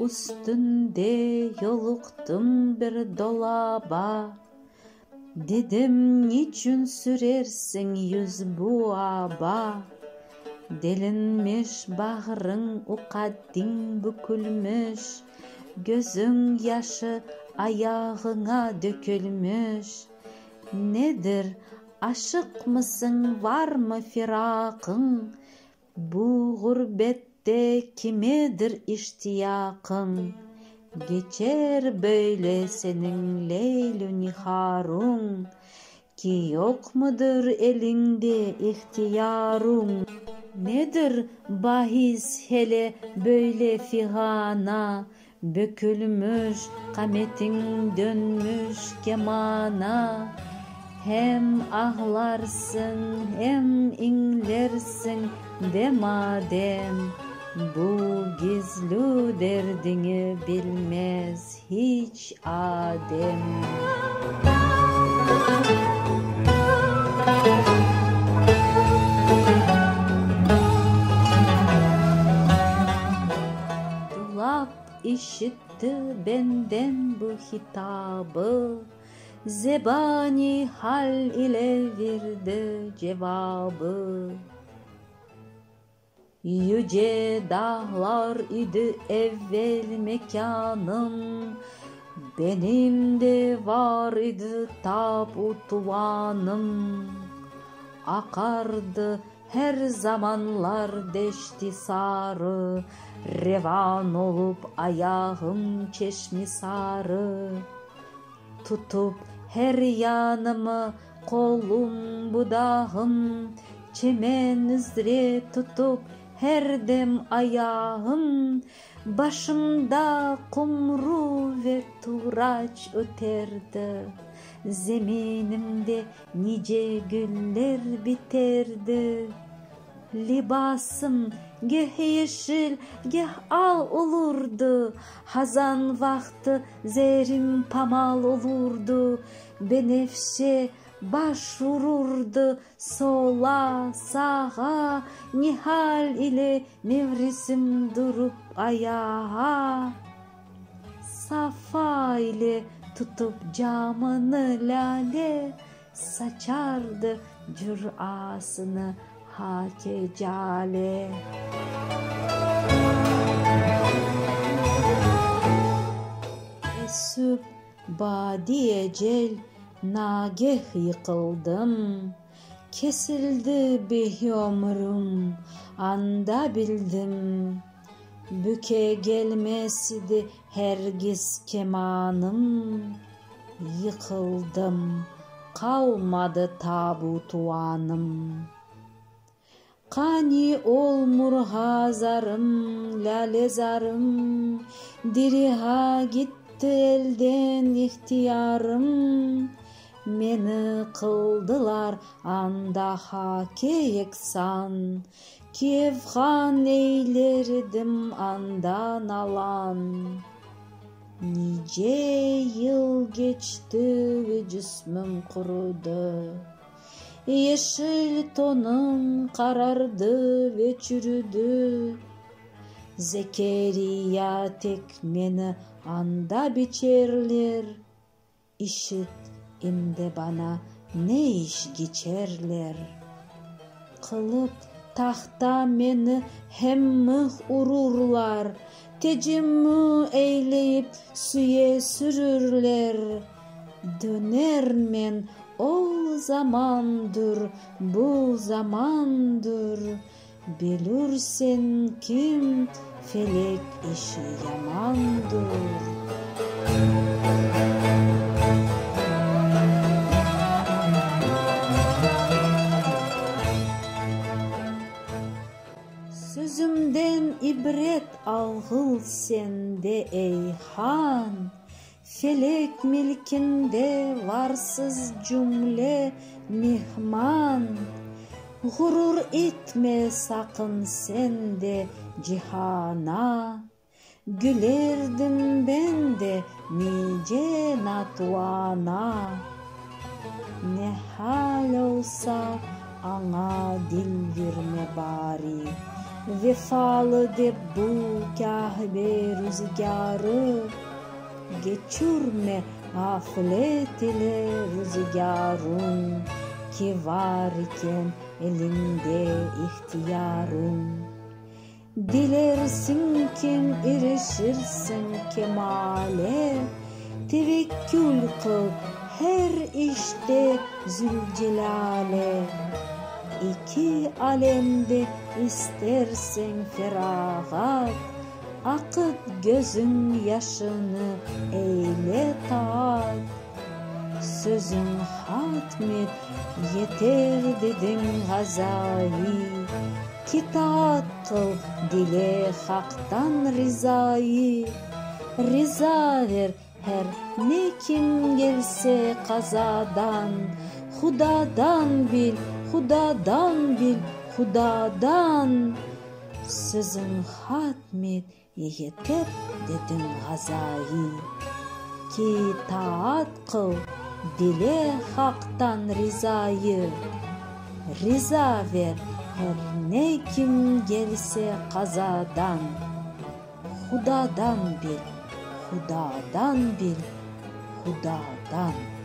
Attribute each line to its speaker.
Speaker 1: üstünde yoluqtum bir dolaba. Dedim niçin sürersin yüz bu aba? Delinmiş bağrın o kaddin bükülmüş, gözün yaşı ayağına dökülmüş. Nedir, aşık mısın, var mı firakın? Bu gurbette kimedir iştiyakın? Geçer böyle senin leylü niharun, ki yok mudur elinde ihtiyarun? Nedir bahis hele böyle figana, bükülmüş kametin dönmüş kemana? Hem ağlarsın hem inlersin de madem, bu gizli derdini bilmez hiç adem. Dolap işitti benden bu hitabı, zebani hal ile verdi cevabı. Yüce dağlar idi evvel mekanım, benim de var idi tabutuvanım. Akardı her zamanlar deşti sarı, revan olup ayağım çeşmi sarı. Tutup her yanımı kolum budağım, çemen üzere tutup her dem ayağım. Başımda kumru ve turaç öterdi, zeminimde nice güller biterdi. Libasım geh yeşil geh al olurdu, hazan vakti zerim pamal olurdu. Benefşe başvururdu sola sağa, nihal ile nevresim durup ayağa. Safa ile tutup camını lale, saçardı cürasını hakecale. Esüp badi ecel nageh yıkıldım, kesildi bir ömrüm, anda bildim. Büke gelmesidi hergiz kemanım, yıkıldım, kalmadı tabutuanım. Kani olmur hazarım, lalezarım, diriha gitti elden ihtiyarım. Meni kıldılar anda hake yeksan, kevhan eylerdim andan alan. Nice yıl geçti ve cismim kurudu, yeşil tonum karardı ve çürüdü. Zekeriya tek meni anda biçerler, işit imde bana ne iş geçerler. Kılıp tahta meni hemmih ururlar, tecemmü eyleyip suye sürürler. Döner men o zamandır, bu zamandır, bilirsen kim felek işi yamandır. Sözümden ibret algıl sende ey han, felek milkinde varsız cümle mihman. Gurur etme sakın sen de cihana, gülerdim ben de nice natuana. Ne hal olsa ana dil verme bari, Vefalı de bu kahve rüzgarı, geçürme gaflet ile rüzgarın, ki var iken elinde ihtiyarın. Dilersin kim erişirsin kemale, tevekkül kıl her işte Zülcelal'e. İki alemde istersen feragat, akıt gözün yaşını eyle taat. Sözün hatmet yeter dedin gazayı, kitaat kıl dile haktan rızayı. Rıza ver her ne kim gelse kazadan, Hudadan bil, Hudadan bil, Hudadan. Sözün hatmet yeter dedin gazayı, ki taat kıl dile haktan rızayı. Rıza ver her ne kim gelse kazadan, Hudadan bil, Hudadan bil, Hudadan.